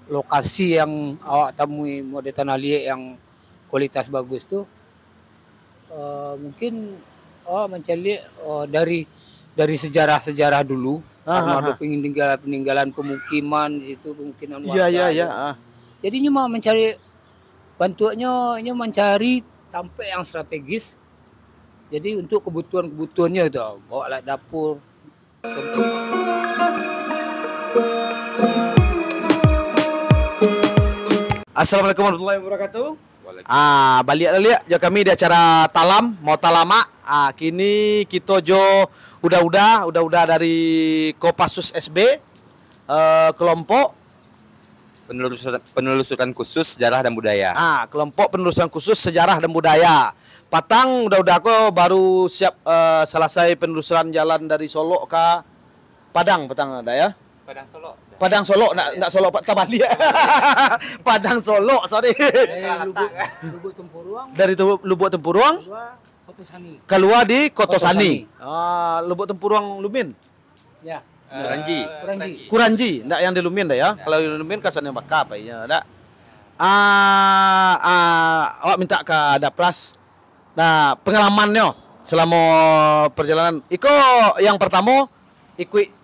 lokasi yang awak temui mode tanah liat yang kualitas bagus tuh mungkin mencari dari sejarah-sejarah dulu karena ada peninggalan pemukiman di situ, pemukiman Iya, warga. iya, iya. Jadinya mau mencari bentuknya ini mencari tempat yang strategis. Jadi untuk kebutuhannya itu bawa alat dapur. Contoh. Assalamualaikum warahmatullahi wabarakatuh. Balik lagi ya kami di acara Talam mau Talama. Kini kita udah dari Kopassus SB kelompok penelusuran khusus sejarah dan budaya. Kelompok penelusuran khusus sejarah dan budaya. Patang udah aku baru siap selesai penelusuran jalan dari Solo ke Padang ada ya. Padang Solo, nak Solo Pak Tabali. Padang Solo, sorry. Lubuk Tempurung. Dari Lubuk Tempurung keluar di Kotosani. Lubuk Tempurung Lumin. Ya. Kuranji, enggak yang di Lumin dah ya. Kalau di Lumin kasannya bakap ya, enggak. Awak minta ke Dapras. Nah, pengalamannya selama perjalanan. Yang pertama ikut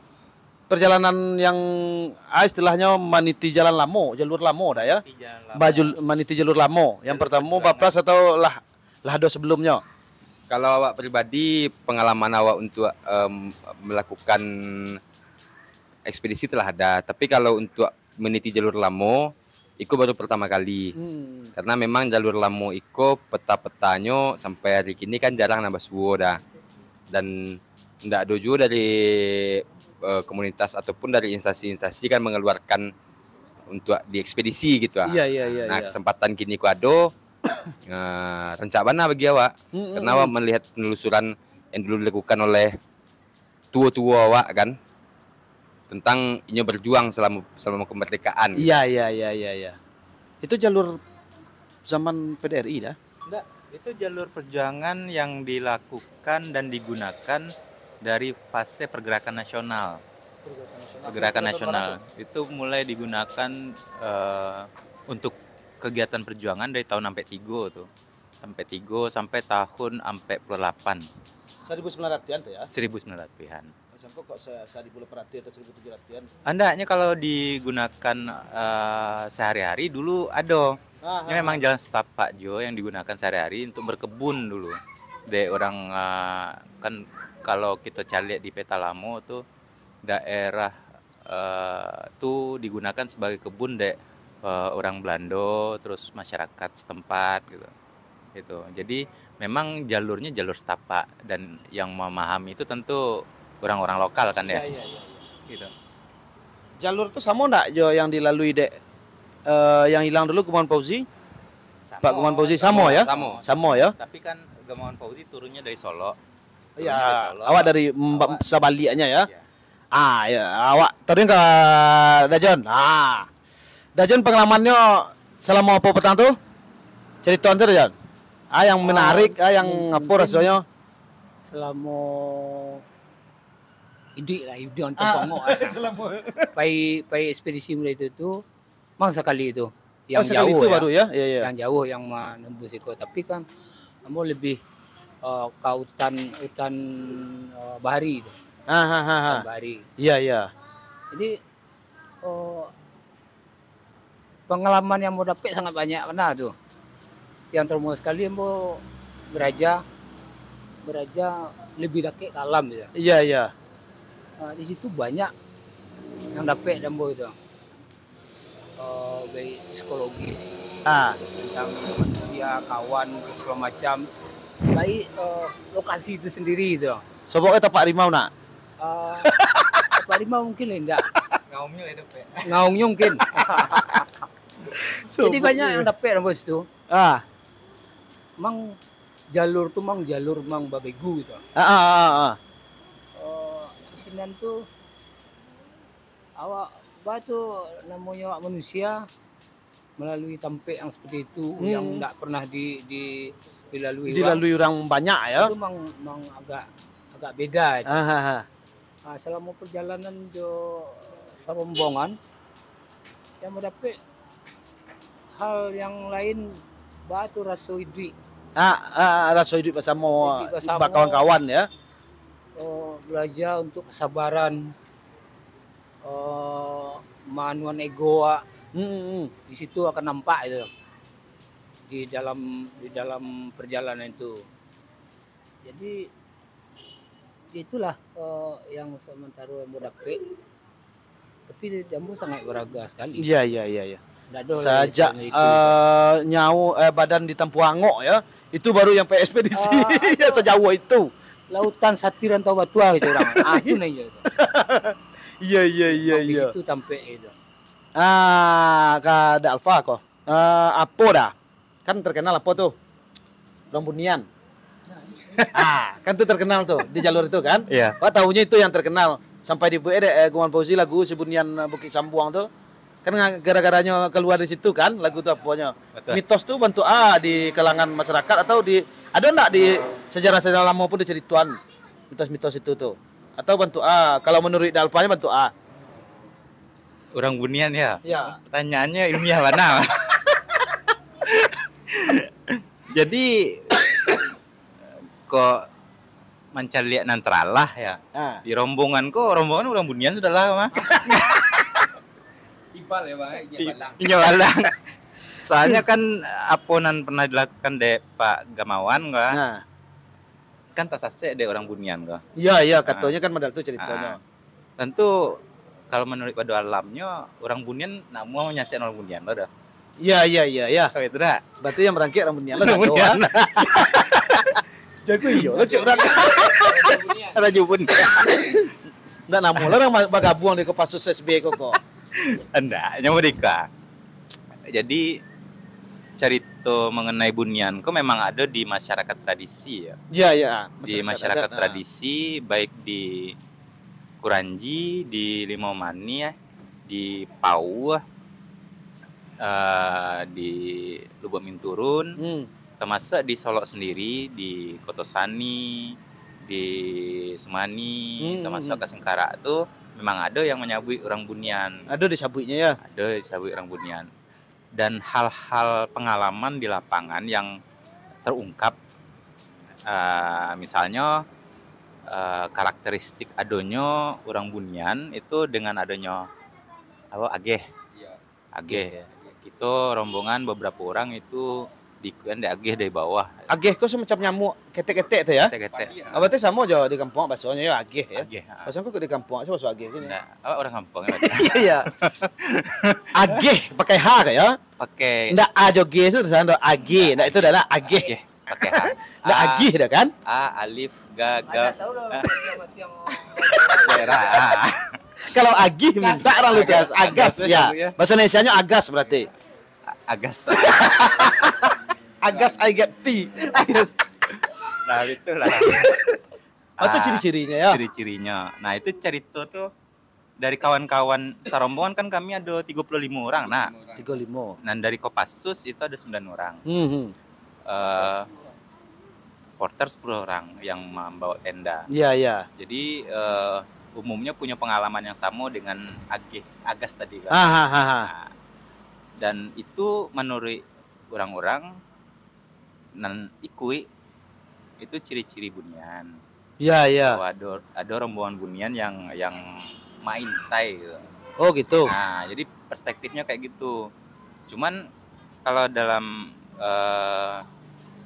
perjalanan yang istilahnya maniti jalan lamo, jalur lamo dah ya. Maniti jalur lamo. Yang pertama Bapras atau lahdo sebelumnya? Kalau awak pribadi, pengalaman awak untuk melakukan ekspedisi telah ada. Tapi kalau untuk meniti jalur lamo, itu baru pertama kali. Karena memang jalur lamo itu peta-petanya sampai hari ini kan jarang nambah suwo dah. Dan tidak dojo dari komunitas ataupun dari instansi-instansi kan mengeluarkan untuk di ekspedisi gitu. Nah, kesempatan kini ku ada rencana bagi awak. Karena awak melihat penelusuran yang dulu dilakukan oleh tua-tua awak kan tentang ini berjuang selama kemerdekaan. Iya. Itu jalur zaman PDRI dah? Enggak, itu jalur perjuangan yang dilakukan dan digunakan dari fase pergerakan nasional. Pergerakan nasional itu mulai digunakan untuk kegiatan perjuangan dari tahun sampai 3 tuh. Sampai tahun sampai 8. 1900-an tuh ya? 1900-an. Kok 1.800 atau 1.700-an? Andaknya kalau digunakan sehari-hari dulu ada. Ini memang jalan setapak Jo yang digunakan sehari-hari untuk berkebun dulu. Orang kan kalau kita cari di peta lamo tuh daerah tuh digunakan sebagai kebun orang Belanda terus masyarakat setempat gitu. Jadi memang jalurnya jalur setapak dan yang memahami itu tentu orang-orang lokal kan ya. Iya. Gitu. Jalur tuh sama enggak Jo yang dilalui yang hilang dulu Gamawan Fauzi? Pak Gamawan Fauzi sama ya? Sama ya. Tapi kan Gamawan Fauzi turunnya dari Solo. Iya, awak dari sebalikannya ya. Ya. Awak turun ke Dajon. Dajon pengalamannya selama apa petang tuh? Cerita aja Dajon. Yang menarik, yang apa rasanya? Selama ide untuk pengok. Pai ekspedisi mulai itu mang sekali itu. Yang jauh itu ya. Baru ya. Iya. Yang jauh yang menembus itu. Tapi kan kamu lebih ke hutan bahari itu. Bahari. Iya. Jadi pengalaman yang mau dapat sangat banyak mana tuh. Yang terutama sekali mau beraja lebih dekat ke alam gitu. Iya. Di situ banyak yang dapat dambo itu. Baik psikologis. Tentang manusia, kawan, segala macam. Baik lokasi itu sendiri itu. Soboknya tempat rimau nak? Tempat rimau mungkin enggak. Ngaungnya mungkin. Jadi banyak yang dapat dambo situ. Mang jalur babegu gitu. Kesinan tuh awak batu namanya manusia melalui tempat yang seperti itu yang tidak pernah dilalui orang banyak ya. Itu mang agak beda. Selama perjalanan jo Sarombongan Yang mendapat hal yang lain batu rasoidwi. Rasa hidup bersama Rasa hidup bersama. kawan-kawan ya. Belajar untuk kesabaran, manuan egoa. Di situ akan nampak itu di dalam perjalanan itu. Jadi itulah yang sementara yang dapat. Tapi Jambu sangat beragam sekali. Iya. Nggak ada lah Sejak yang itu. nyawa badan di Tempuangok ya, itu baru yang ekspedisi ya sejauh itu. Lautan Satiran Tau Batua gitu orang. Itu nih itu. Iya. Di situ sampai itu. Kak Alfa kok. Apa dah? Kan terkenal apa tuh? Rombunian. Kan tuh terkenal tuh di jalur itu kan? Iya. Wah, tahunya itu yang terkenal. Sampai di Guman Fauzi lagu Sibunian Bukit Sambuang tuh. Kan gara-garanya keluar di situ kan lagu itu apanya. Betul. Mitos tuh bentuk di kalangan masyarakat atau ada enggak di sejarah-sejarah lama pun dicerituan mitos-mitos itu tuh. Atau bentuk kalau menurut Dalpanya bentuk Orang Bunian ya. Ya. Pertanyaannya ilmiah mana? Jadi kok mencari lihat nantralah ya. Di rombongan rombongan orang Bunian sudah lama. Ipal ya bang, Iya balang. Soalnya kan aponan pernah dilakukan dek Pak Gamawan enggak? Nah. Kan tasase dek orang Bunian enggak? Iya, katanya kan modal tuh ceritanya. Tentu kalau menurut pada alamnya orang Bunian nak mau menyaksikan orang Bunian dah. Iya. Tahu itu dah. Berarti yang merangkik orang Bunian lah Orang Bunian. Jago iya, lo orang Raja Bunian. ndak namun orang bagabung di Kopassus SB kok. Enggak, nyawa Dika. Jadi cerita mengenai Bunian memang ada di masyarakat tradisi ya. Iya. Di masyarakat tradisi baik di Kuranji, di Limomani ya, di Pau, di Lubuk Minturun, termasuk di Solok sendiri, di Kotosani, di Semani, termasuk ke Sengkara tuh memang ada yang menyabui orang Bunian. Ada di sabuinya ya. Ada disabui orang Bunian. Dan hal-hal pengalaman di lapangan yang terungkap, misalnya karakteristik adonyo orang Bunian itu dengan adanya ageh. Kita rombongan beberapa orang itu dikuan di ageh dari bawah. Ageh kok semacam nyamuk ketek-ketek tuh ya. Ketek-ketek. Berarti sama aja di kampung bahasanya ya ageh ya. Ageh. Bahasa kok di kampung apa bahasa ageh gini. Nah, orang kampung Iya. Ageh pakai H ya. pakai Ndak A joge itu sana ageh. Ndak itu adalah ageh. pakai H. Ndak agih dah kan? A alif ga ga Tahu loh masih yang daerah. Kalau agih minta orang lu gas, agas ya. Bahasa Indonesianya agas berarti. Agas. Agas I get tea. Nah, itulah. Itu ciri-cirinya ya. Ciri-cirinya. Nah, itu cerita tuh dari kawan-kawan serombongan kan kami ada 35 orang. Nah, 35. dan dari Kopassus itu ada 9 orang. Porter 10 orang yang membawa tenda. Iya. Jadi umumnya punya pengalaman yang sama dengan Agas tadi kan. Nah, dan itu menurut orang-orang nan ikui itu ciri-ciri Bunian. Iya. Bahwa ada rombongan Bunian yang main tai gitu. Oh gitu. Nah, jadi perspektifnya kayak gitu. Cuman kalau dalam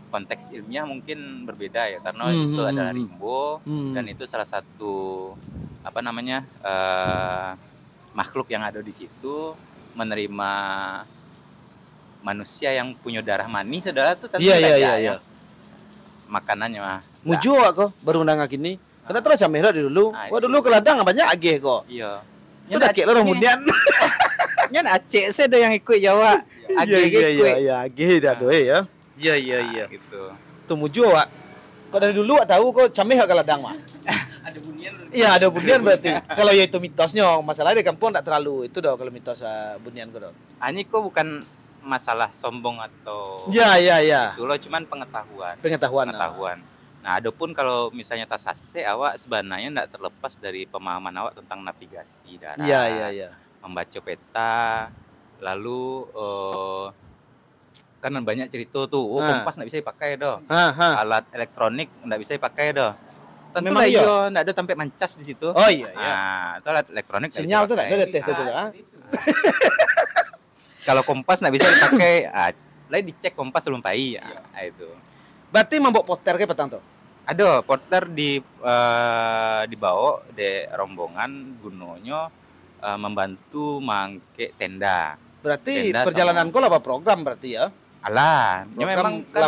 konteks ilmiah mungkin berbeda ya, karena itu adalah rimbo dan itu salah satu makhluk yang ada di situ menerima manusia yang punya darah manis, saudara tuh tentu Iya. makanannya mah. Muju aku baru undang gini. Karena terus jameh di dulu. Nah, Wah dulu ke ladang banyak ageh kok. Iya. Itu dah kek lo kemudian. Nyan Aceh saya ada yang ikut Jawa. Iya, ageh dah doe ya. Iya. Gitu. Tuh muju Wak. Kok dari dulu Wak tahu kok jameh ke ladang mah. Ada Bunian. Iya, ada Bunian berarti. Kalau ya itu mitosnya, masalahnya di kampung enggak terlalu itu dah kalau mitos Bunian kok. Ini kok bukan masalah sombong atau Iya. itu loh, cuman pengetahuan. Pengetahuan. Nah, adapun kalau misalnya tasase awak sebenarnya tidak terlepas dari pemahaman awak tentang navigasi darat. Iya. Membaca peta, Lalu kan banyak cerita tuh, kompas nggak bisa dipakai doh. Alat elektronik nggak bisa dipakai doh. Tentu Memang lah iya? iya, nggak ada sampai mancas di situ. Oh iya, iya. Nah, itu alat elektronik nggak bisa Sinyal tuh dipakai. enggak ada teh tuh. Kalau kompas nggak bisa dipakai, lain dicek kompas sebelum pai. Itu. Berarti mabok poter ke petang tuh. Ada porter dibawa de rombongan gunanya membantu mangke tenda. Berarti Tenda perjalanan kau lah program berarti ya. Alah, Program memang kan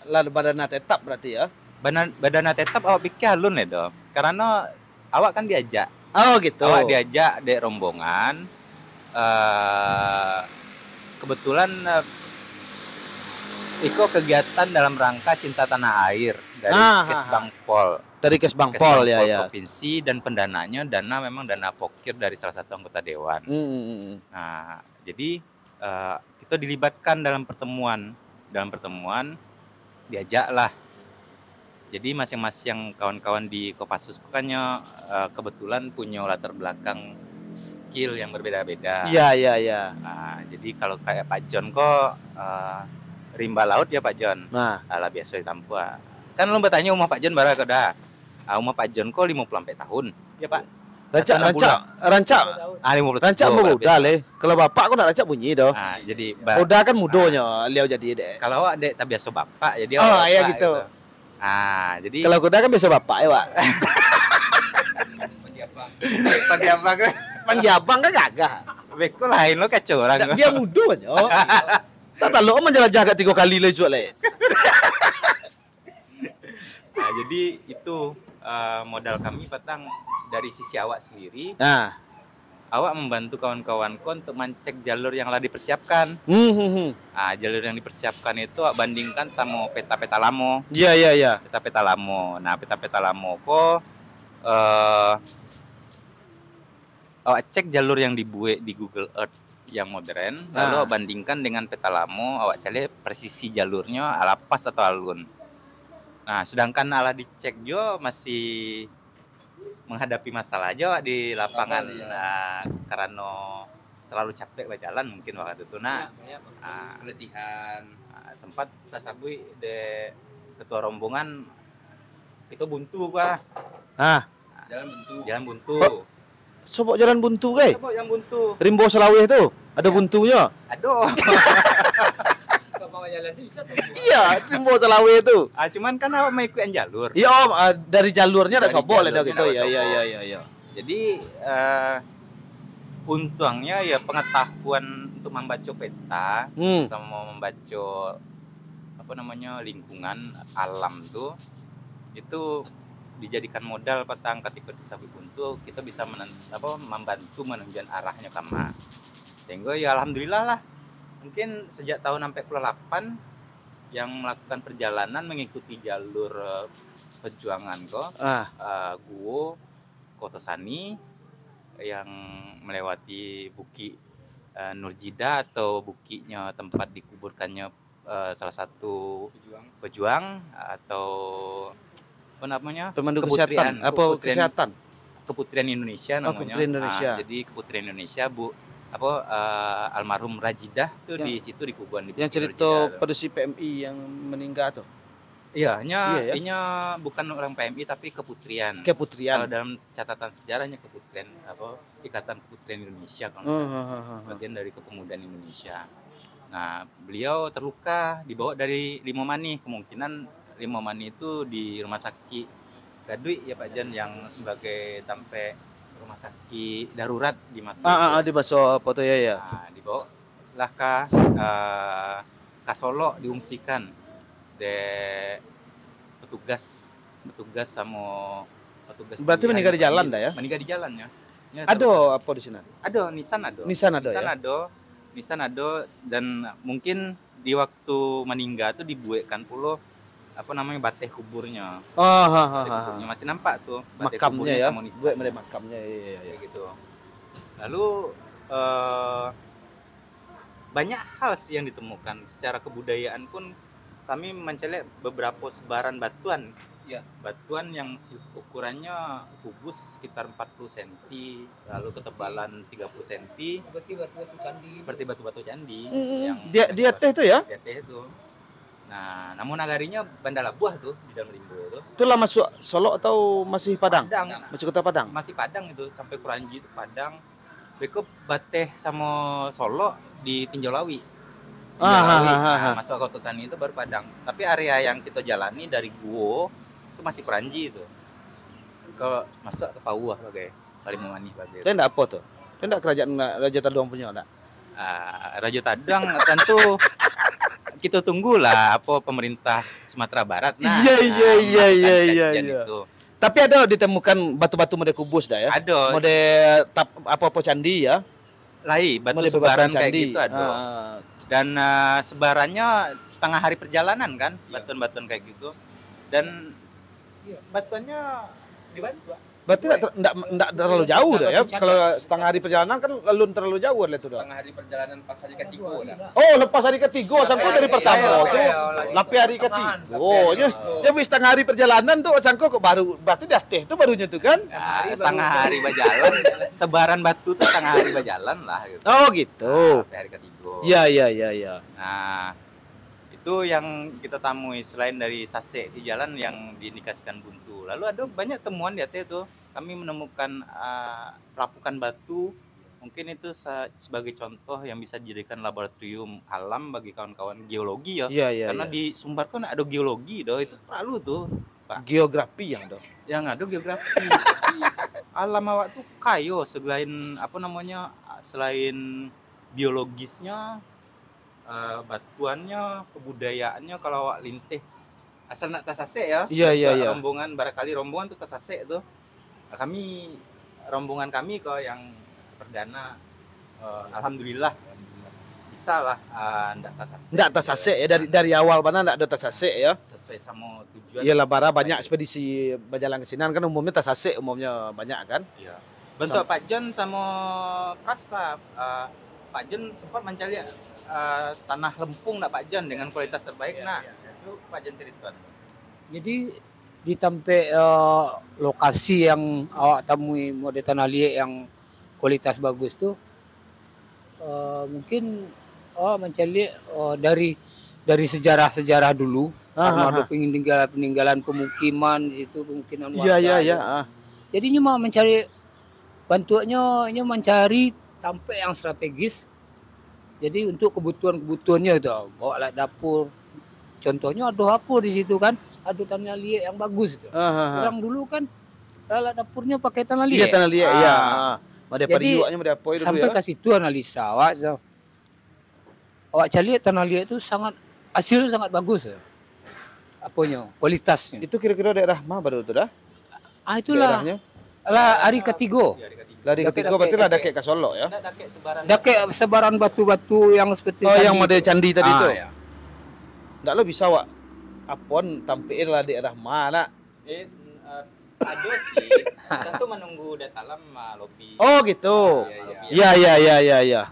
labadana tetap berarti ya. badana tetap awak pikir alun ya dong. Karena awak kan diajak. Oh gitu. Awak diajak de rombongan. Kebetulan Iko kegiatan dalam rangka cinta tanah air dari Kesbangpol. Dari Kesbangpol ya. Provinsi dan pendananya memang dana pokir dari salah satu anggota dewan. Nah, jadi kita dilibatkan dalam pertemuan. Dalam pertemuan diajaklah. Jadi masing-masing kawan-kawan di Kopassus kan kebetulan punya latar belakang skill yang berbeda-beda. Iya. Nah, jadi kalau kayak Pak John kok rimba laut ya Pak John. Nah, alah biasa ditampu. Kan lo bertanya umur Pak John berapa dah? Umur Pak John kok 50 tahun. Ya Pak. Rancak 50 rancak muda le. Kalau bapak aku nak rancak bunyi doh. Jadi udah kan mudonya liau jadi deh. Kalau awak dek tak biasa bapak jadi awak iya gitu. Jadi kalau kuda kan biasa bapak ya, Pak. Panjabang kan gagah. Beko lain lo kacau orang. Dia mudonya. Tak tahu lo menjelajah agak 3 kali le jual le. Nah, jadi itu modal kami petang dari sisi awak sendiri. Nah, awak membantu kawan-kawanku untuk mencek jalur yang telah dipersiapkan. Nah, jalur yang dipersiapkan itu awak bandingkan sama peta-peta lamo. Iya. Peta-peta lamo. Nah, peta-peta lamo kok awak cek jalur yang dibuat di Google Earth yang modern, lalu awak bandingkan dengan peta lamo, awak cari presisi jalurnya ala pas atau alun. Nah, sedangkan ala dicek jo masih menghadapi masalah aja di lapangan karena terlalu capek berjalan mungkin waktu itu. Latihan sempat tasabui de ketua rombongan itu buntu gua. Jalan buntu. Sobok jalan buntu ke? Sobok yang buntu. Rimbo Selawih itu ada buntunya. Aduh. Iya, Rimbo Selawih itu. Cuman kan awak mengikuti jalur. Iya Om, dari jalurnya ada sobok lah gitu. Iya. Jadi untungnya ya pengetahuan untuk membaca peta sama membaca lingkungan alam tuh itu dijadikan modal petang ketika disabut buntu kita bisa membantu menunjukkan arahnya kama. Sehingga ya alhamdulillah lah mungkin sejak tahun 48 yang melakukan perjalanan mengikuti jalur perjuangan Guo Kotosani yang melewati Bukit Nurjida atau bukitnya tempat dikuburkannya salah satu pejuang atau pemandu kesehatan kesehatan Keputrian Indonesia namanya. Keputrian Indonesia. Jadi Keputrian Indonesia almarhum Rajidah tuh di situ di kuburan di yang cerita pedusi PMI yang meninggal tuh. Iya, bukan orang PMI tapi Keputrian. Kalau dalam catatan sejarahnya Keputrian Ikatan Keputrian Indonesia bagian dari Kepemudaan Indonesia. Nah, beliau terluka dibawa dari Limomani, kemungkinan Limomani itu di rumah sakit Gadui ya Pak Jan yang sebagai tampe rumah sakit darurat di masuk. Di masuk foto ya. Nah, dibawa lah ke Solo diungsikan de petugas sama petugas. Berarti meninggal di jalan dah ya? Meninggal di jalannya. Ada apa di sana? Ada Nisan ada dan mungkin di waktu meninggal tuh dibuatkan pulau bateh kuburnya. Kuburnya masih nampak tuh bateh makamnya ya. Buat makamnya ya gitu. Lalu banyak hal sih yang ditemukan secara kebudayaan pun kami mencari beberapa sebaran batuan Ya. Batuan yang ukurannya kubus sekitar 40 cm, lalu ketebalan 30 cm, Seperti batu-batu candi. seperti batu-batu candi yang Dia teh itu ya? dia teh itu. Nah, namun nagarinya Bandar Labuh tuh di dalam Rimbo tuh. Itulah masuk Solo atau masih Padang? Padang, Masih Kota Padang. masih Padang itu sampai Kuranji itu Padang. Beko bateh sama Solo di Tinjolawi. Tinjolawi. Nah, masuk ke Kota Sani itu baru Padang. Tapi area yang kita jalani dari Guo itu masih Kuranji itu. Masuk ke Pauah bagai Palimamani bagai. Dia enggak apa tuh? Dia enggak kerajaan Raja Taduang punya enggak? Raja Tadang tentu kita tunggulah apa pemerintah Sumatera Barat. Nah, Iya. itu. Tapi ada ditemukan batu-batu model kubus dah ya? Ada. Model apa candi ya? Batu Model sebaran bebatuan kayak candi. gitu ada. Dan sebarannya setengah hari perjalanan kan, batuan-batuan kayak gitu. Dan batuannya dibantu. Berarti enggak terlalu jauh dah ya. Kalau setengah hari perjalanan kan belum terlalu jauh lah itu dah. Setengah hari perjalanan pas hari ketiga dah. Oh, lepas hari ketiga sangko dari pertama tuh. Lapi hari ketiga. Oh, nya habis setengah hari perjalanan tuh sangko kok baru berarti dah teh itu barunya tuh kan? Setengah hari berjalan, sebaran batu tuh setengah hari berjalan lah gitu. Oh, gitu. Sampai hari ketiga. Iya. Nah, itu yang kita temui selain dari sase di jalan yang diindikasikan buntu. Lalu ada banyak temuan di atas itu. Kami menemukan pelapukan batu. Mungkin itu sebagai contoh yang bisa dijadikan laboratorium alam bagi kawan-kawan geologi ya. Iya. Karena di Sumbar kan ada geologi doh, itu perlu tuh, Pak. Geografi yang dong. Yang ada geografi. Alam awak tuh kayo selain biologisnya, batuannya, kebudayaannya kalau awak lintih asal nak tasase ya. Iya. Rombongan tuh tasase tuh. Rombongan kami kok yang perdana alhamdulillah bisa lah ndak tasase. Ndak tasase ya dari awal mana ndak ada tasase ya. Sesuai sama tujuan. Iyalah bara banyak ekspedisi berjalan ke sini kan umumnya tasase umumnya banyak kan. Iya. Bentuk Pak John sama Praska. Pak John sempat mencari tanah lempung nak Pak John dengan kualitas terbaik. Itu Pak John cerita. Jadi di tempat lokasi yang awak temui model tanah liat yang kualitas bagus tuh mungkin mencari dari sejarah dulu karena ada peninggalan pemukiman di situ, pemukiman warga. Iya. Jadi cuma mencari bantuannya mencari tempat yang strategis. Jadi untuk kebutuhannya itu bawa alat dapur. Contohnya ada dapur di situ kan. Ada tanah liat yang bagus tuh. Orang dulu kan alat dapurnya pakai tanah liat. Iya tanah liat iya. Jadi sampai ke situ analisa awak. Awak cari tanah liat itu hasilnya sangat bagus. Apanya? Kualitasnya. Itu kira-kira daerah mana baru itu dah? Itulah. Lah hari ketiga. Dari ketiga berarti lah dake ke Solo ya. Dake sebaran batu-batu yang seperti yang model candi tadi itu. Ya. Ndak lo bisa wak apon tampil lah daerah mana? Ada sih. Tentu menunggu data lama lobby. Oh gitu. Iya.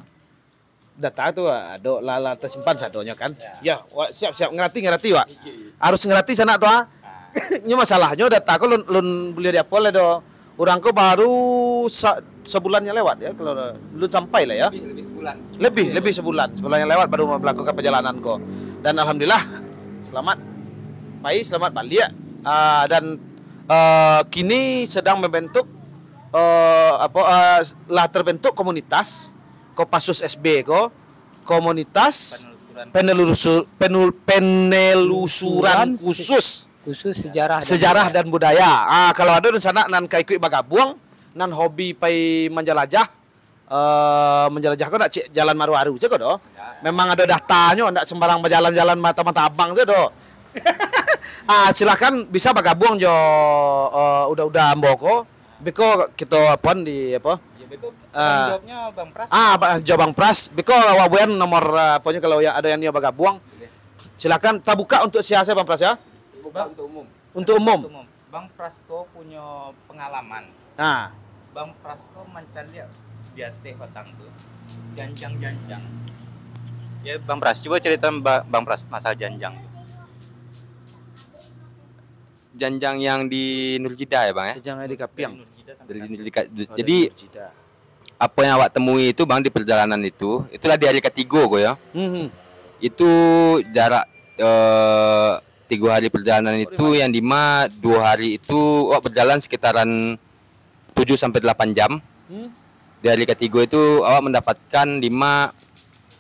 Data tuh ada lah tersimpan sadonya kan. Ya, wak, siap ngerti wak. Harus ngerti sana tuh. Ini masalahnya data aku lun beli di Apol do. Orang ko baru sebulannya lewat ya kalau belum sampai lah ya. Lebih sebulan. Lebih sebulannya lewat baru melakukan perjalanan ko. Dan alhamdulillah selamat balik ya. Dan kini sedang membentuk terbentuk komunitas Kopassus SB komunitas penelusuran khusus sejarah dan budaya. Kalau ada rencana nan kaikui bagabuang nan hobi pai menjelajah kok nak jalan maru-aru je do. Memang ada datanya ndak sembarang berjalan-jalan mata-mata abang je do. Silakan bisa bergabung jo udah mboko beko kita apon di apa? Ya beko jawabnya Bang Pras. Jawab Bang Pras. Beko wabuan nomor pokoknya kalau ya ada yang dia bergabung. Silakan kita buka untuk siasa Bang Pras ya. Buka untuk umum. Untuk umum. Bang Prasto punya pengalaman. Bang Prasto mencari di atas batang tuh janjang. Ya Bang Pras, coba cerita Bang Pras masalah janjang. janjang yang di Nurjida ya bang ya. Jangan di Kapiang. Dari Nurjida. Jadi apa yang awak temui itu bang di perjalanan itulah di hari ketiga kok ya. Itu jarak 3 hari perjalanan itu yang Dima 2 hari itu awak berjalan sekitaran 7 sampai 8 jam. Di hari ketiga itu awak mendapatkan Dima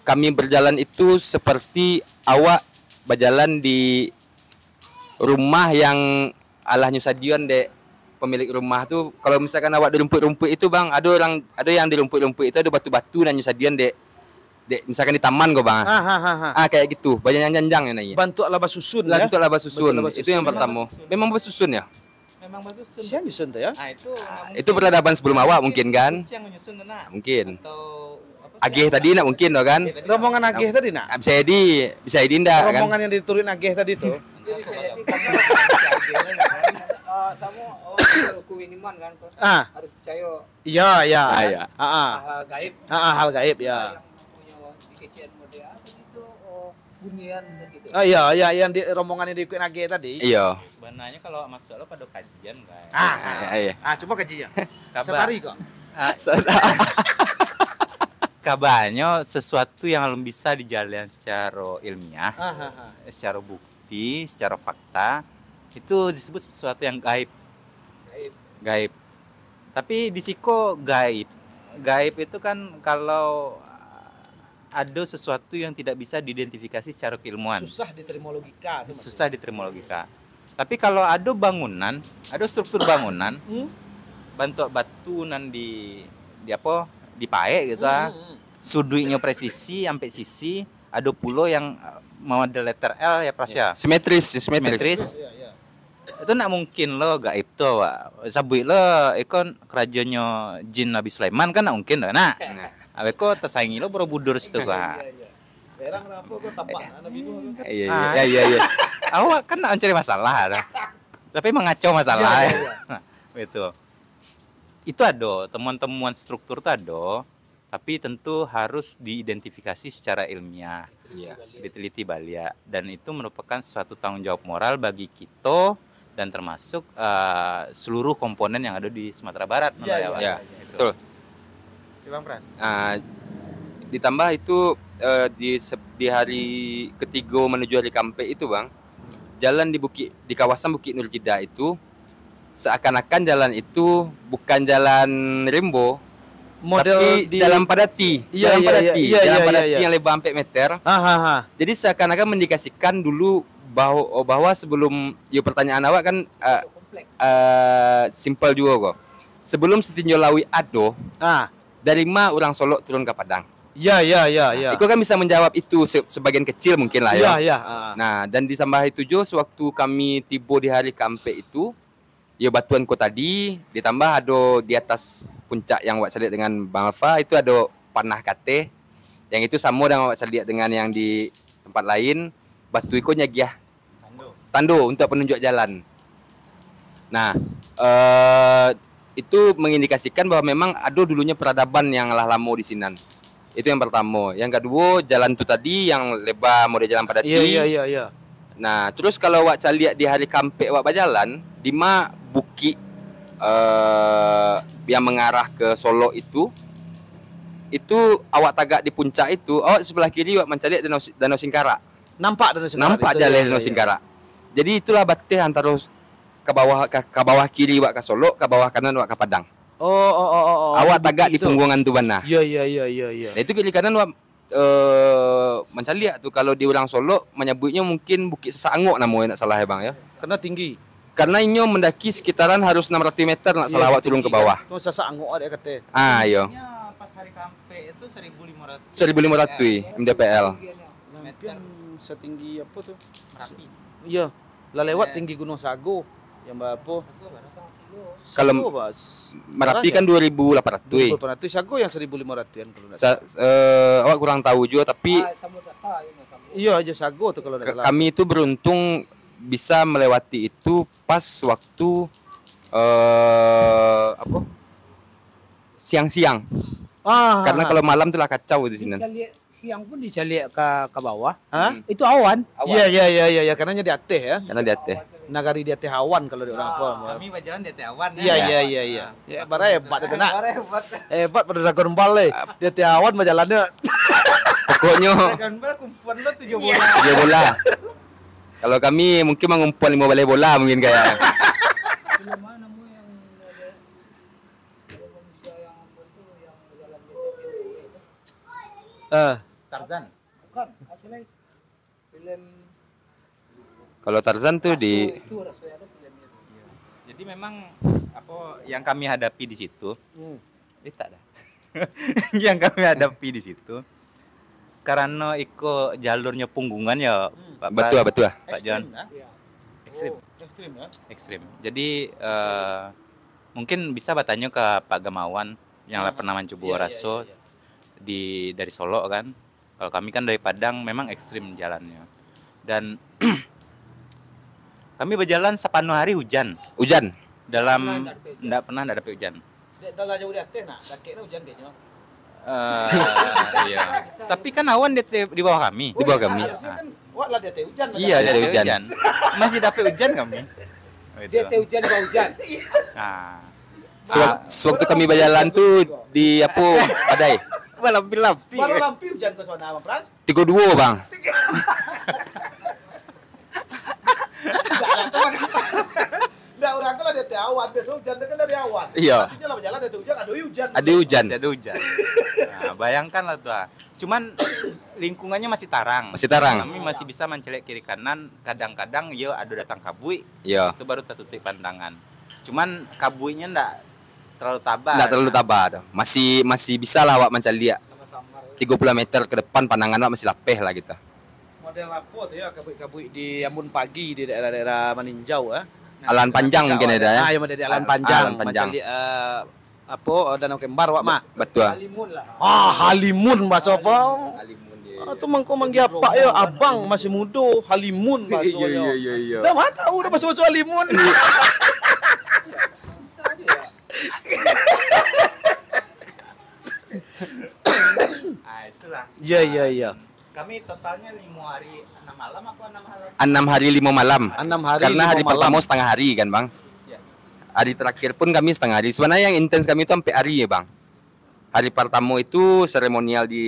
kami berjalan itu seperti awak berjalan di rumah yang alah nyusadion dek pemilik rumah tuh. Kalau misalkan awak di rumput-rumput itu bang, ada yang di rumput-rumput itu ada batu-batu dan nyusadion dek misalkan di taman kok bang. Kayak gitu, banyak yang janjang ya nanya. Bantu laba susun ya. Bantu laba susun. Itu yang pertama. Memang bersusun ya. Memang bersusun. Siapa nyusun tuh ya? Itu peradaban sebelum awak mungkin kan? Mungkin. Agih tadi nak mungkin loh kan? Rombongan Agih tadi nak? Bisa jadi ndak kan? Rombongan yang diturunin Agih tadi tuh. Sama orang kuiniman kan harus percaya. Iya. Gaib. Hal gaib ya. Yang punya kecian model apa gitu, bunian gitu. Iya, yang di rombongan yang diikutin Agih tadi. Iya. Sebenarnya kalau masuk lo pada kajian guys. Iya. Coba kajian. Kabar. Setari kok. Kabarnya sesuatu yang belum bisa dijalan secara ilmiah, secara bukti, secara fakta, itu disebut sesuatu yang gaib. Tapi di siko gaib itu kan kalau ada sesuatu yang tidak bisa diidentifikasi secara keilmuan. Susah diterima logika. Tapi kalau ada bangunan, ada struktur bangunan, batu nan di paek gitu sudutnya presisi sampai sisi, ada pulau yang model letter L ya pras ya. Simetris. Iya. Itu nak mungkin lo gaib tuh, sabui lo ikon kerajaannya jin Nabi Sulaiman kan nak mungkin lo nak. Aweko tersaingi lo Borobudur situ kan. Berang kenapa kok tapak Nabi Nuh kan? Iya. Awak kan nak mencari masalah, tapi mengacau masalah. Itu ada temuan-temuan struktur tuh ada, tapi tentu harus diidentifikasi secara ilmiah, diteliti balia, dan itu merupakan suatu tanggung jawab moral bagi kita dan termasuk seluruh komponen yang ada di Sumatera Barat. Iya. Betul. Bang Pras. Ditambah itu di hari ketiga menuju hari Kampe itu bang, jalan di kawasan Bukit Nurjida itu seakan-akan jalan itu bukan jalan Rembo, tapi jalan Padati. Jalan Padati yang lebar 4 meter. Jadi seakan-akan mendikasikan dulu bahwa sebelum pertanyaan awak kan simpel juga kok. Sebelum setinjau Lawi ado, dari orang Solo turun ke Padang. Iya. Iko kan bisa menjawab itu sebagian kecil mungkin lah ya. Iya. Nah, dan ditambah itu juga sewaktu kami tiba di hari Kampe itu, batuan ko tadi ditambah ada di atas puncak yang awak lihat dengan Bang Alfa itu ada panah kate. Yang itu sama dengan awak lihat dengan yang di tempat lain, batu iko nyagiah tando untuk penunjuk jalan. Nah, itu mengindikasikan bahwa memang ada dulunya peradaban yang lama di Sinan. Itu yang pertama. Yang kedua, jalan itu tadi yang lebar model jalan Padati. Iya. Nah, terus kalau awak lihat di hari Kampe awak berjalan, di mana bukit yang mengarah ke Solo itu awak tagak di puncak itu, awak sebelah kiri awak mencari Danau Singkara. Nampak jalan Danau Singkara. Jadi itulah bateh antara ke bawah kiri awak ke Solo, ke bawah kanan awak ke Padang. Awak tagak di punggungan tu bana. Iya. Nah, itu kiri kanan awak mencari tuh kalau di orang Solo menyebutnya mungkin Bukit Sesangok namanya nak salah ya bang ya. Karena tinggi. Karena inyo mendaki sekitaran harus 600 meter nak salah awak turun ke bawah. Itu Sesangok ada kata. Iya. Pas hari Kampe itu 1.500 mdpl. Meter setinggi apa tuh? Merapi. Iya. Lah lewat tinggi Gunung Sago yang berapa? Kalau Merapi kan 2.800. Sago yang 1.500-an kalau awak kurang tahu juga tapi iya aja Sago tuh kalau kami itu beruntung bisa melewati itu pas waktu siang-siang. Karena kalau malam tuh lah kacau di sini. Siang pun dicalik ke bawah. Hah? Itu awan. Iya, karena di atas ya. Karena di atas. Nagari dia teh awan kalau di orang apa. Kami berjalan di awan Iya. Ya, bara hebat itu nak. Hebat pada Dragon Ball Dia teh awan berjalannya. Pokoknya Dragon Ball kumpulan lo 7 bola. 7 bola. Kalau kami mungkin mengumpul 5 balai bola mungkin kayak. Film mana mu yang ada manusia yang apa itu yang jalan itu? Tarzan. Bukan, asli film Kalau Tarzan tuh di itu rasanya ada filmnya itu. Jadi memang apa yang kami hadapi di situ, tak dah. Yang kami hadapi di situ, karena jalurnya punggungan ya, Pak Bas, betul. Pak John, Iya. ekstrim, Ekstrim ya. ekstrim. Jadi mungkin bisa bertanya ke Pak Gamawan yang pernah mencoba raso dari Solo kan. Kalau kami kan dari Padang, memang ekstrim jalannya. Dan kami berjalan sepanuh hari hujan. hujan. Enggak pernah ada hujan. Dalam jauh di atas nak, dakeknya hujan kayaknya. Iya. Tapi kan awan di bawah kami. Di bawah kami. Harusnya kan wah lah di atas hujan. Iya, Ada ada hujan. hujan. Masih dapat hujan kami. Dia teh hujan bau hujan. Nah, Sewaktu kami berjalan tuh di apa Padai. lampi-lampi. Baru lampi hujan ke sana, Bang Pras. 32 bang. Nggak, orang kan ada teh awan, biasa hujan kan dari awan. Iya. Artinya lah berjalan ada hujan, ada hujan. Ada hujan. Masih ada hujan. Nah, bayangkan lah tuh. Cuman lingkungannya masih tarang. Masih tarang. Kami masih bisa mencelek kiri kanan. Kadang-kadang yo ada datang kabui. Iya. Itu baru tertutup pandangan. Cuman kabuinya enggak terlalu tabah. Nggak terlalu tabah dah. Masih bisa lah awak mencari dia. 30 meter ke depan pandangan awak masih lapeh lah kita. Model apa tuh ya, kabui-kabui di Ambon Pagi di daerah-daerah Maninjau ya. Alan panjang mungkin ada ya. Ah, yang ada di Alan Panjang. Alan Panjang. Macam di Danau Kembar wak mah. Betul. Halimun lah. Halimun bahasa apa? Itu mangko manggi apa ya, abang masih muda, halimun bahasanya. Iya. Dah mah tahu dah bahasa halimun. Bisa aja ya. Ah, itulah. Iya. Kami totalnya 5 hari 6 malam apa 6 malam? 6 hari 5 malam. 6 hari. Karena 5 hari malam. pertama setengah hari kan bang. Iya. Hari terakhir pun kami setengah hari. Sebenarnya yang intens kami itu sampai hari ya bang. Hari pertama itu seremonial di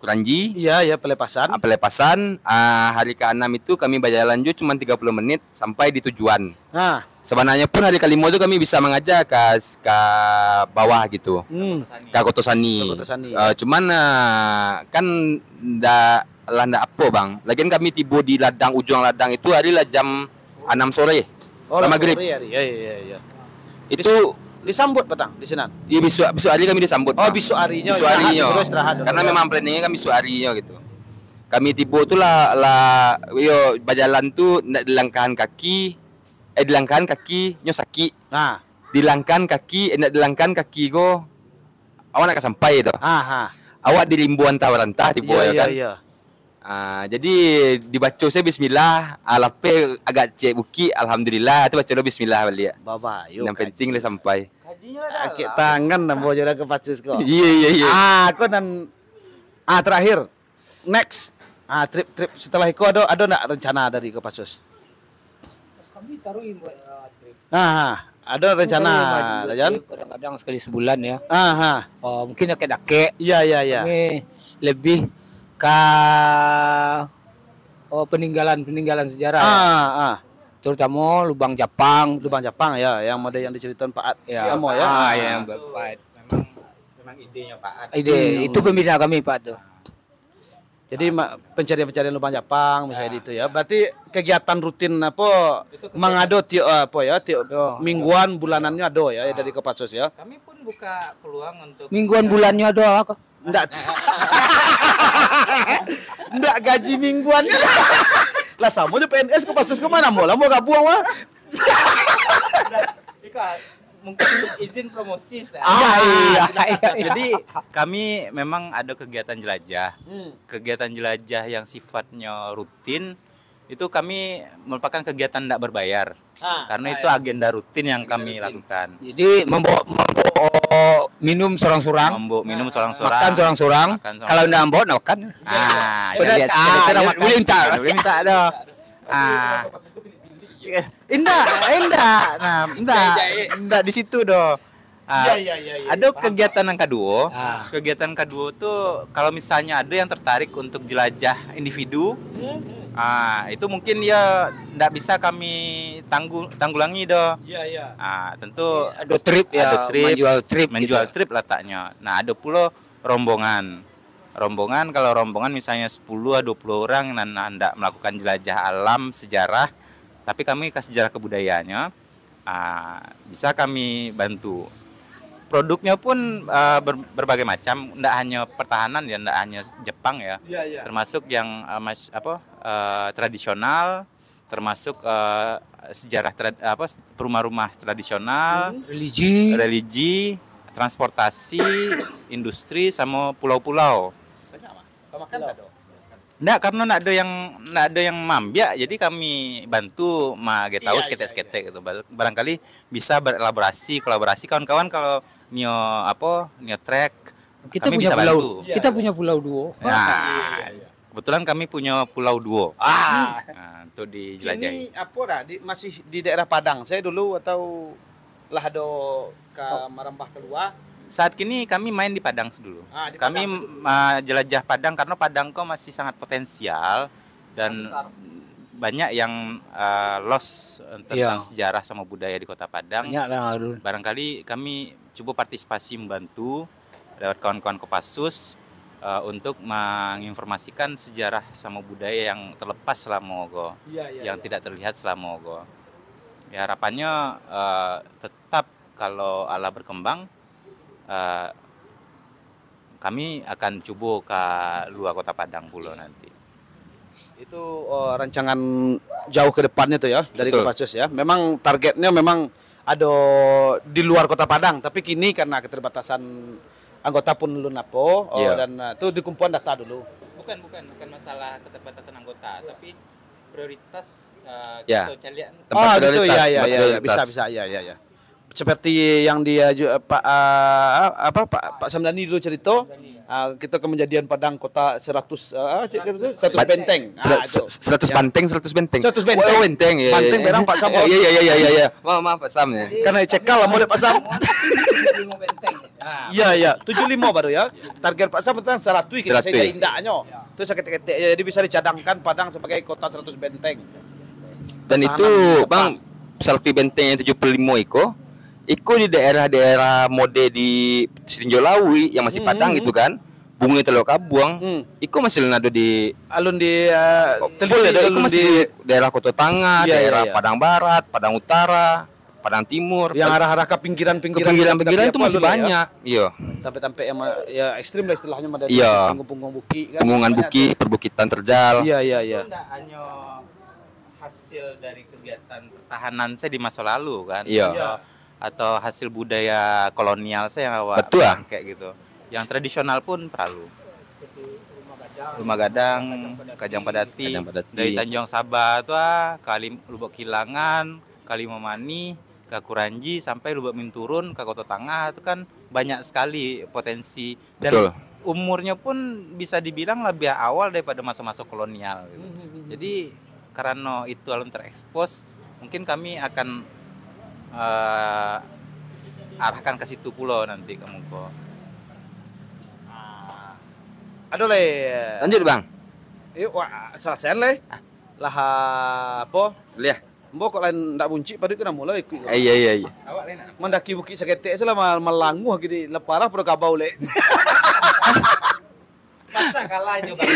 Kuranji. Iya, pelepasan. Pelepasan. Hari ke-6 itu kami berjalan juga cuma 30 menit sampai di tujuan. Nah, Sebenarnya pun hari kelima itu kami bisa mengajak ke bawah gitu. Ke Kotosani. Kotosani. Cuman kan ndak apa bang. Lagian kami tiba di ladang ujung ladang itu hari lah jam 6 sore. Maghrib. Iya. Itu Disambut petang di sana. iya besok hari kami disambut. Oh, Bang. besok harinya. Besok harinya. Istirahat. Karena memang planningnya kami besok harinya gitu. Kami tiba tuh yo berjalan tuh ndak dilangkahan kaki. Dilangkahan kaki nyosaki. Nah, Dilangkahan kaki, ndak dilangkahan kaki go. Awak nak sampai itu. Awak di rimbuan tawarantah tiba ya kan. Iya. Jadi dibaca saya bismillah, alape agak cek buki, alhamdulillah itu baca lo bismillah balik ya. Baba, yuk. Yang penting le sampai. Kajinya lah Akik tangan dan bawa jalan ke Pacus kok. Iya. Aku dan terakhir next trip setelah itu ada nak rencana dari ke Pacus? Kami taruhin buat trip. Ada rencana, Jan? Kadang-kadang sekali sebulan ya. Mungkin dake-dake. Iya. Kami lebih ke peninggalan sejarah. Terutama Lubang Japang. Lubang Japang ya, yang model yang diceritakan Pak At. Ya, Amo ya. yang Pak. memang idenya Pak Ad. Ide itu pembina kami Pak tuh. Jadi pencarian-pencarian lubang Japang misalnya itu ya. Berarti kegiatan rutin apa mengado tiap mingguan bulanannya ada ya dari Kopassus ya. Kami pun buka peluang untuk Mingguan bulannya ada kok. Enggak gaji mingguannya. Lah sama di PNS Kopassus kemana mau gabung mah. mungkin izin promosi. Iya. Jadi kami memang ada kegiatan jelajah. Kegiatan jelajah yang sifatnya rutin itu kami merupakan kegiatan tidak berbayar. Karena itu agenda rutin yang kami lakukan. Jadi membawa minum sorang-sorang. Minum sorang-sorang. Makan sorang-sorang. Kalau enggak membawa enggak makan. Boleh minta. Boleh minta. Boleh minta dong. Indah. Nah, di situ doh. Ada kegiatan yang kedua. Kegiatan kedua tuh kalau misalnya ada yang tertarik untuk jelajah individu, itu mungkin ya nggak bisa kami tanggulangi doh. Tentu Ada trip ya, menjual gitu. trip letaknya. Nah, ada pula rombongan. Kalau rombongan misalnya 10-20 orang dan hendak melakukan jelajah alam sejarah, tapi kami ke sejarah kebudayaannya, bisa kami bantu. Produknya pun berbagai macam, tidak hanya pertahanan ya, tidak hanya Jepang ya, termasuk yang tradisional, termasuk sejarah rumah-rumah tradisional, religi, transportasi, industri, sama pulau-pulau. Nggak, karena nggak ada yang mambia, jadi kami bantu tahu sketek-sketek gitu. Barangkali bisa kolaborasi kawan-kawan kalau nio trek, Kita kami punya bisa pulau. bantu. Kita punya pulau duo. Nah, kebetulan kami punya pulau duo. Untuk dijelajahi. Ini apa dah? Masih di daerah Padang saya dulu atau lah ada ke merambah keluar? Saat kini kami main di Padang dulu. Kami jelajah Padang karena Padang kok masih sangat potensial dan banyak yang lost tentang sejarah sama budaya di Kota Padang. Barangkali kami coba partisipasi membantu lewat kawan-kawan Kopassus untuk menginformasikan sejarah sama budaya yang terlepas selama Ogo, yang tidak terlihat selama Ogo. Ya, harapannya tetap kalau Allah berkembang, kami akan coba ke luar Kota Padang pula nanti. Itu rancangan jauh ke depannya tuh ya dari Kopassus ya. Memang targetnya memang ada di luar Kota Padang, tapi kini karena keterbatasan anggota pun lu napo dan itu dikumpulkan data dulu. Bukan masalah keterbatasan anggota, tapi prioritas Ya. kita cari Tempat gitu prioritas, ya, tempat prioritas. bisa ya. Seperti yang dia Pak Samdani dulu cerita, kita kejadian Padang kota 100 benteng. 100 banteng, 100 benteng. 100 benteng. Oh, benteng ya. Banteng berang Pak Sam. Iya. Maaf Pak Sam ya. Karena cekal lah mau Pak Sam. Iya, 75 baru ya. Target Pak Sam tentang 100 kita saja indahnya. Itu sakit-sakit jadi bisa dicadangkan Padang sebagai kota 100 benteng. Dan itu Bang, seperti benteng yang 75 Iko di daerah-daerah mode di Sitinjau Lawi yang masih Padang gitu kan. Bunga Teluk Kabuang, Iko masih nado di alun di full ya, Iko masih di daerah Kota Tengah, daerah Padang Barat, Padang Utara, Padang Timur. Yang arah-arah ke pinggiran-pinggiran itu masih banyak. Iya. Sampai yang ya ekstrim lah istilahnya dari punggung-punggung buki kan. Punggungan buki, perbukitan terjal. Iya. Tidak hanya hasil dari kegiatan pertahanan saya di masa lalu kan. Iya. Atau hasil budaya kolonial saya yang betul kayak gitu. Yang tradisional pun perlu. Rumah Gadang, Kajang Padati, dari Tanjung Sabah tuh kali Lubuk Kilangan, Kali Mamani, ke Kuranji sampai Lubuk Minturun ke Kota Tengah itu kan banyak sekali potensi dan umurnya pun bisa dibilang lebih awal daripada masa-masa kolonial gitu. Jadi karena itu alun terekspos, mungkin kami akan arahkan ke situ pulau nanti kamu kok. Aduh le. Lanjut Bang. Yuk, selesai le. Lah apa? Lihat. Mbok kok lain ndak bunci pada kena mulai ikut. Iya. Awak lain. Mendaki bukit sakete selama melanguh gitu leparah pada kabau le. Masa kalahnya Bang.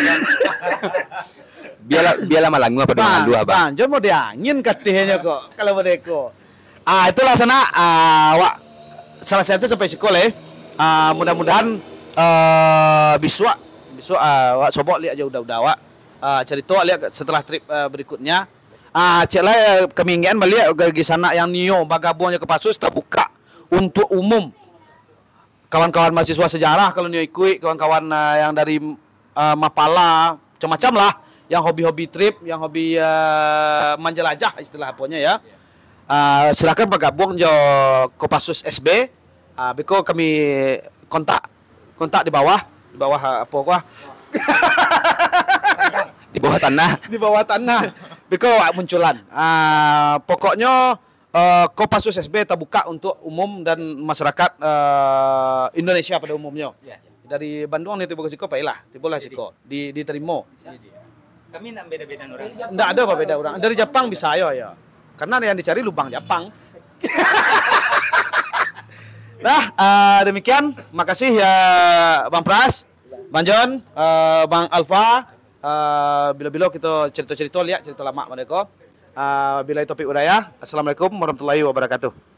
Biarlah malangu apa dengan lu Abang. Banjur mau diangin katanya kok kalau mereka. Itulah sana wak salah satu sampai sekolah mudah-mudahan biswa wak sobok lihat aja udah wak cerita lihat setelah trip berikutnya cek lah kami ingin melihat di sana yang Nio bagabungnya ke Kopassus terbuka untuk umum kawan-kawan mahasiswa sejarah kalau Nio ikut kawan-kawan yang dari Mapala macam-macam lah yang hobi-hobi trip yang hobi menjelajah istilah apanya ya. Silakan bergabung jo Kopassus SB. Beko kami kontak di bawah apa gua? Di bawah tanah. Di bawah tanah. Biko munculan. Pokoknya Kopassus SB terbuka untuk umum dan masyarakat Indonesia pada umumnya. Ya. Dari Bandung nih tiba ke Siko, lah, tiba Siko, diterima. Kami nak beda-beda orang. Nggak ada apa beda orang. Dari Jepang bisa ayo ya. Karena yang dicari lubang Jepang. Nah, demikian. Makasih ya Bang Pras, Bang John, Bang Alfa. Bila-bila kita cerita-cerita lihat cerita lama mereka. Bila topik udaya. Assalamualaikum warahmatullahi wabarakatuh.